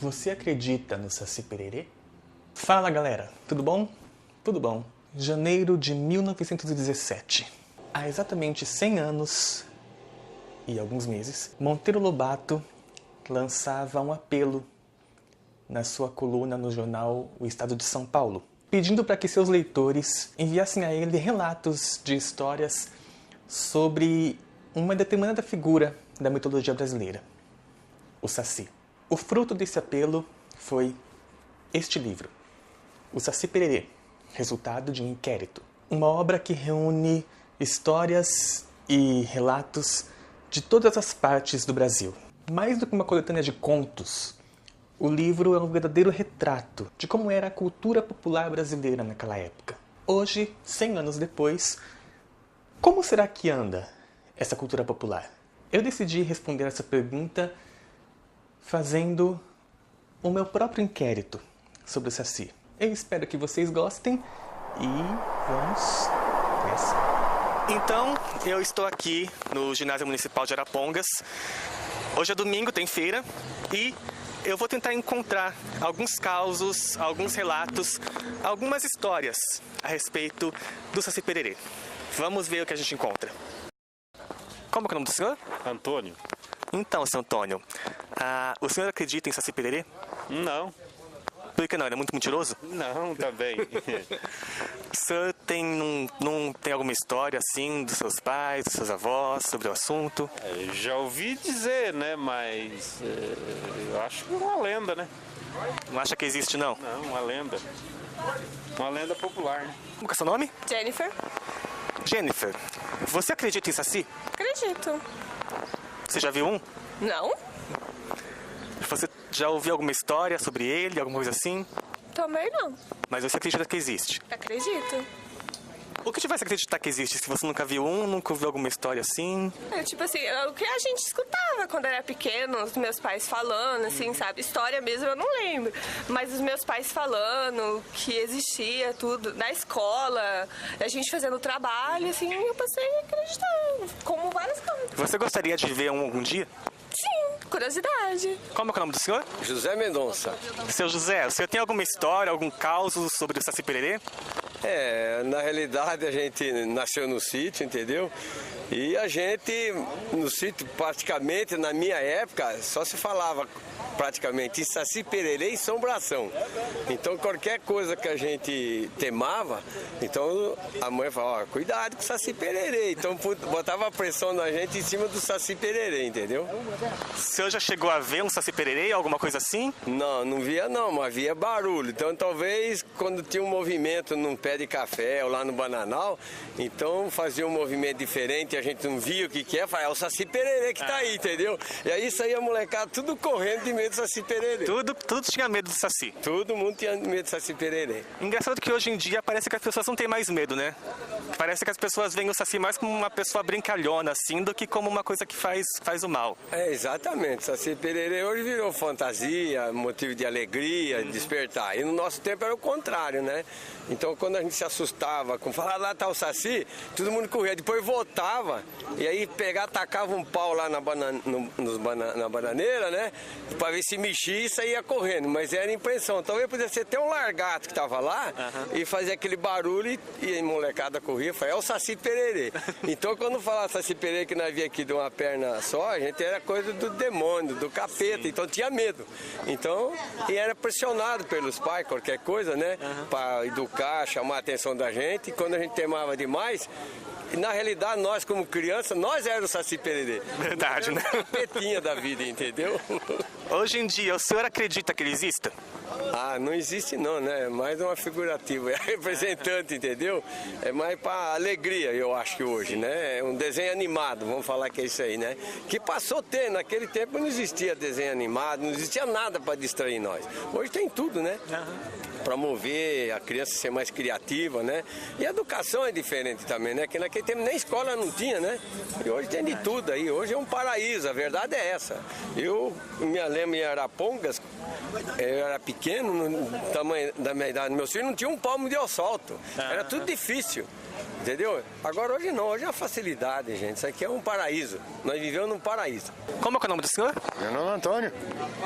Você acredita no Saci Pererê? Fala galera, tudo bom? Tudo bom. Janeiro de 1917. Há exatamente 100 anos e alguns meses, Monteiro Lobato lançava um apelo na sua coluna no jornal O Estado de São Paulo, pedindo para que seus leitores enviassem a ele relatos de histórias sobre uma determinada figura da mitologia brasileira, o Saci. O fruto desse apelo foi este livro, O Saci Pererê, resultado de um inquérito. Uma obra que reúne histórias e relatos de todas as partes do Brasil. Mais do que uma coletânea de contos, o livro é um verdadeiro retrato de como era a cultura popular brasileira naquela época. Hoje, 100 anos depois, como será que anda essa cultura popular? Eu decidi responder essa pergunta fazendo o meu próprio inquérito sobre o Saci. Eu espero que vocês gostem e vamos nessa. Então, eu estou aqui no Ginásio Municipal de Arapongas. Hoje é domingo, tem feira, e eu vou tentar encontrar alguns causos, alguns relatos, algumas histórias a respeito do Saci Pererê. Vamos ver o que a gente encontra. Como é o nome do senhor? Antônio. Então, seu Antônio, o senhor acredita em Saci Pererê? Não. Por que não? Ele é muito mentiroso? Não, também. O senhor não tem alguma história assim dos seus pais, dos seus avós sobre o assunto? Já ouvi dizer, né? Mas eu acho que é uma lenda, né? Não acha que existe, não? Não, uma lenda. Uma lenda popular, né? Como é seu nome? Jennifer. Jennifer, você acredita em Saci? Acredito. Você já viu um? Não? Você já ouviu alguma história sobre ele, alguma coisa assim? Também não. Mas você acredita que existe? Acredito. O que te faz acreditar que existe? Se você nunca viu um, nunca ouviu alguma história assim? Tipo assim, o que a gente escutava quando era pequeno, os meus pais falando, assim, sabe? História mesmo eu não lembro. Mas os meus pais falando que existia tudo. Na escola, a gente fazendo trabalho, assim, eu passei a acreditar. Como várias coisas. Você gostaria de ver um algum dia? Sim, curiosidade. Como é o nome do senhor? José Mendonça. Seu José, o senhor tem alguma história, algum caos sobre o Saci Pererê? Na realidade a gente nasceu no sítio, entendeu? E a gente, no sítio, praticamente, na minha época, só se falava praticamente em Saci Pererê e assombração. Então, qualquer coisa que a gente temava, então a mãe falava, cuidado com o Saci Pererê. Então, botava a pressão na gente em cima do Saci Pererê, entendeu? O senhor já chegou a ver um Saci Pererê, alguma coisa assim? Não, não via não, mas via barulho. Então, talvez, quando tinha um movimento num pé de café ou lá no bananal, então fazia um movimento diferente, a gente não via o que é, falava, é o Saci Pererê que tá aí, entendeu? E aí saía a molecada tudo correndo de medo do Saci Pererê. Tudo tinha medo do Saci. Todo mundo tinha medo do Saci Pererê. Engraçado que hoje em dia parece que as pessoas não têm mais medo, né? Parece que as pessoas veem o Saci mais como uma pessoa brincalhona, assim, do que como uma coisa que faz o mal. Exatamente. Saci Pererê hoje virou fantasia, motivo de alegria, de despertar. E no nosso tempo era o contrário, né? Então, quando a gente se assustava com falar lá tá o Saci, todo mundo corria. Depois voltava e aí tacava um pau lá na bananeira, né? Pra ver se mexia e saía correndo. Mas era impressão. Talvez pudesse ser até um largato que tava lá e fazia aquele barulho e a molecada corria. Falei, é o Saci Pererê. Então, quando falava Saci Pererê que nós via aqui de uma perna só, a gente era coisa do demônio, do capeta. Então, tinha medo. Então, e era pressionado pelos pais, qualquer coisa, né? Pra educar, chamar a atenção da gente. E quando a gente temava demais, na realidade, nós como criança, nós éramos o Saci Pererê. Verdade, né? Capetinha da vida, entendeu? Hoje em dia, o senhor acredita que ele exista? Não existe não, né? É mais uma figurativa, é representante, entendeu? É mais para alegria, eu acho que hoje, né? É um desenho animado, vamos falar que é isso aí, né? Que passou a ter, naquele tempo não existia desenho animado, não existia nada para distrair nós. Hoje tem tudo, né? Para mover a criança ser mais criativa, né? E a educação é diferente também, né? Que naquele tempo nem escola não tinha, né? E hoje tem de tudo aí, hoje é um paraíso, a verdade é essa. Eu me lembro em Arapongas, eu era pequeno, pequeno, no tamanho da minha idade, meus filhos não tinham um palmo de asfalto. Era tudo difícil. Entendeu? Agora hoje não, hoje é uma facilidade, gente. Isso aqui é um paraíso. Nós vivemos num paraíso. Como é o nome do senhor? Meu nome é Antônio.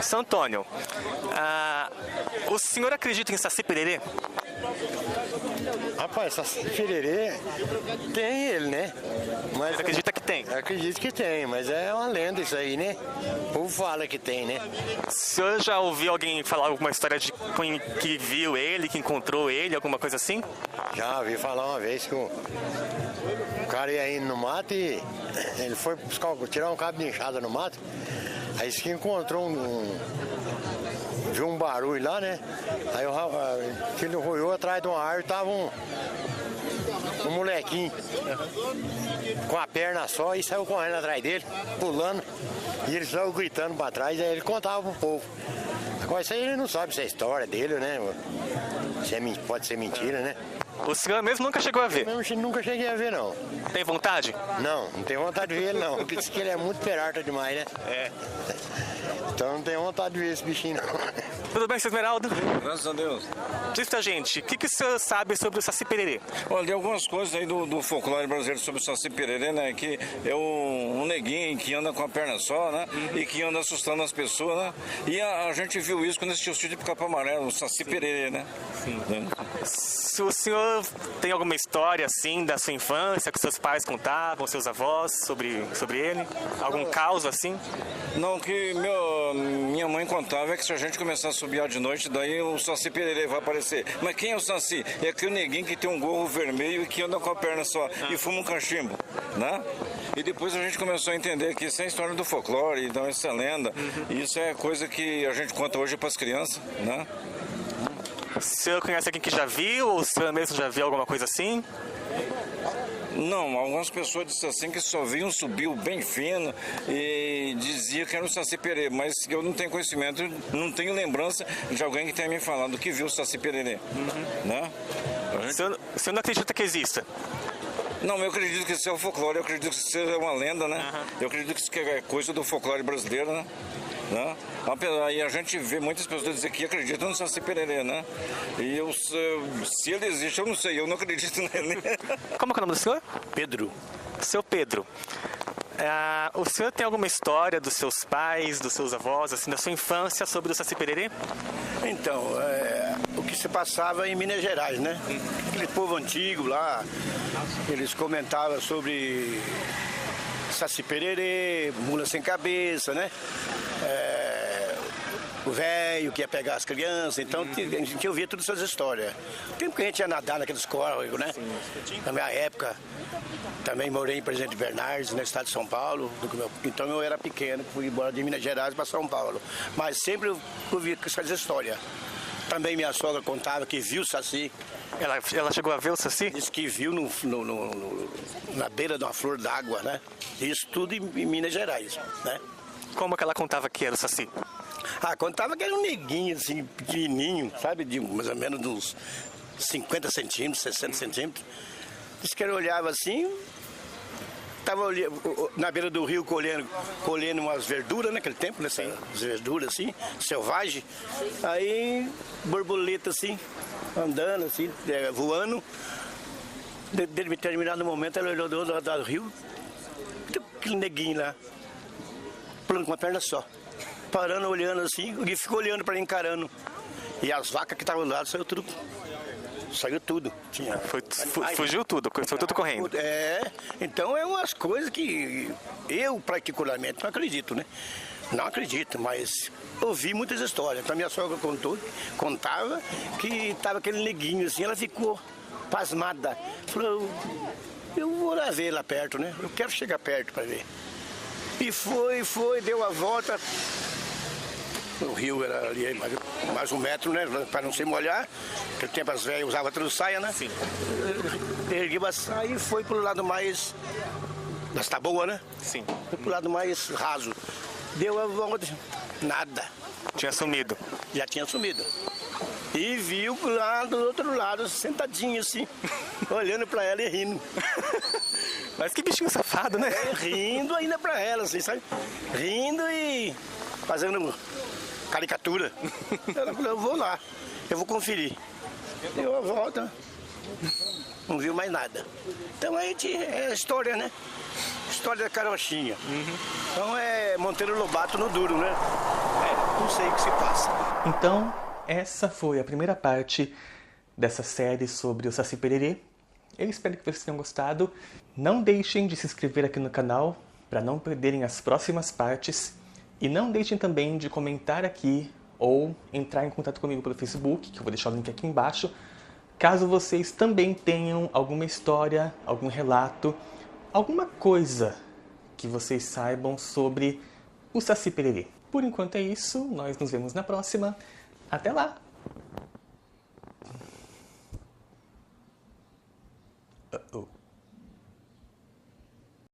Seu Antônio, o senhor acredita em Saci Pererê? Rapaz, Saci Pererê tem ele, né? Mas Você acredita que tem? acredito que tem, mas é uma lenda isso aí, né? O povo fala que tem, né? O senhor já ouviu alguém falar alguma história de que viu ele, que encontrou ele, alguma coisa assim? Já ouvi falar uma vez que o cara ia indo no mato e ele foi tirar um cabo de enxada no mato. Aí disse que encontrou viu um barulho lá, né? Aí ele roiou atrás de uma árvore, tava um molequinho com a perna só e saiu correndo atrás dele, pulando, e ele saiu gritando pra trás, aí ele contava pro povo. Agora isso aí ele não sabe se é história dele, né? Pode ser mentira, né? O senhor mesmo nunca chegou a ver? Eu nunca cheguei a ver, não. Tem vontade? Não tenho vontade de ver ele, não. Porque diz que ele é muito peralta demais, né? É. Então não tenho vontade de ver esse bichinho, não. Tudo bem, seu Esmeraldo? Graças a Deus. Diz pra gente, o que o senhor sabe sobre o Saci Pererê? Olha, tem algumas coisas aí do folclore brasileiro sobre o Saci Pererê, né? Que é um neguinho que anda com a perna só, né? E que anda assustando as pessoas, né? E a gente viu isso quando assistiu o sítio de Pica-Pau Amarelo, o Saci Pererê, né? Sim. Se o senhor tem alguma história, assim, da sua infância, que seus pais contavam, seus avós, sobre ele? Algum caos, assim? Não, o que minha mãe contava é que se a gente começar a subir de noite, daí o Saci Pererê vai aparecer. Mas quem é o Saci? É aquele neguinho que tem um gorro vermelho e que anda com a perna só e fuma um cachimbo, né? E depois a gente começou a entender que isso é história do folclore, então isso é lenda. E isso é coisa que a gente conta hoje para as crianças, né? O senhor conhece alguém que já viu, ou o senhor mesmo já viu alguma coisa assim? Não, algumas pessoas disseram assim que só viam subiu bem fino e dizia que era o Saci Pererê, mas eu não tenho conhecimento, não tenho lembrança de alguém que tenha me falado que viu o Saci Pererê, né? O senhor não acredita que exista? Não, eu acredito que isso é o folclore, eu acredito que isso é uma lenda, né? Eu acredito que isso é coisa do folclore brasileiro, né? Aí a gente vê muitas pessoas dizer que acreditam no Saci Pererê, né? E se ele existe, eu não sei, eu não acredito nele. Como é o nome do senhor? Pedro. Seu Pedro. O senhor tem alguma história dos seus pais, dos seus avós, assim, da sua infância sobre o Saci Pererê? Então, o que se passava em Minas Gerais, né? Aquele povo antigo lá, eles comentavam sobre Saci Pererê, mula sem cabeça, né? O velho que ia pegar as crianças, então a gente ouvia todas essas histórias. O tempo que a gente ia nadar naqueles córregos, né? Na minha época, também morei em Presidente Bernardes, no estado de São Paulo. Então eu era pequeno, fui embora de Minas Gerais para São Paulo. Mas sempre eu ouvia essas histórias. Também minha sogra contava que viu o Saci. Ela chegou a ver o Saci? Disse que viu na beira de uma flor d'água, né? Isso tudo em Minas Gerais, né? Como que ela contava que era o Saci? Contava que era um neguinho, assim, pequenininho, sabe? De mais ou menos uns 50 centímetros, 60 centímetros. Diz que ele olhava assim, estava na beira do rio colhendo umas verduras naquele tempo, né? As verduras assim, selvagem. Aí, borboleta assim, andando assim, voando. De determinado momento, ela olhou do outro lado do rio, aquele neguinho lá, pulando com uma perna só. Parando, olhando assim, e ficou olhando para ele, encarando. E as vacas que estavam do lado saiu tudo. Fugiu tudo, foi tudo correndo. Então é umas coisas que eu particularmente não acredito, né? Não acredito, mas ouvi muitas histórias. Então a minha sogra contava que estava aquele neguinho assim, ela ficou pasmada. Falou, eu vou lá ver lá perto, né? Eu quero chegar perto para ver. E foi, deu a volta. O rio era ali mais 1 metro, né? Para não se molhar. Naquele tempo as velhas usavam tudo saia, né? Sim. Ergueu a saia e foi pro lado mais das taboas, né? Sim. Foi pro lado mais raso. Deu a volta, nada. Tinha sumido. Já tinha sumido. E viu lá do outro lado, sentadinho assim, olhando pra ela e rindo. Mas que bichinho safado, né? Rindo ainda pra ela, assim, sabe? Rindo e fazendo caricatura. Ela falou, eu vou lá, eu vou conferir. Eu volto, não viu mais nada. Então a gente, é história, né? História da carochinha. Então é Monteiro Lobato no duro, né? Não sei o que se passa. Então, essa foi a primeira parte dessa série sobre o Saci Pererê. Eu espero que vocês tenham gostado. Não deixem de se inscrever aqui no canal para não perderem as próximas partes. E não deixem também de comentar aqui ou entrar em contato comigo pelo Facebook, que eu vou deixar o link aqui embaixo, caso vocês também tenham alguma história, algum relato, alguma coisa que vocês saibam sobre o Saci Pererê. Por enquanto é isso, nós nos vemos na próxima. Até lá!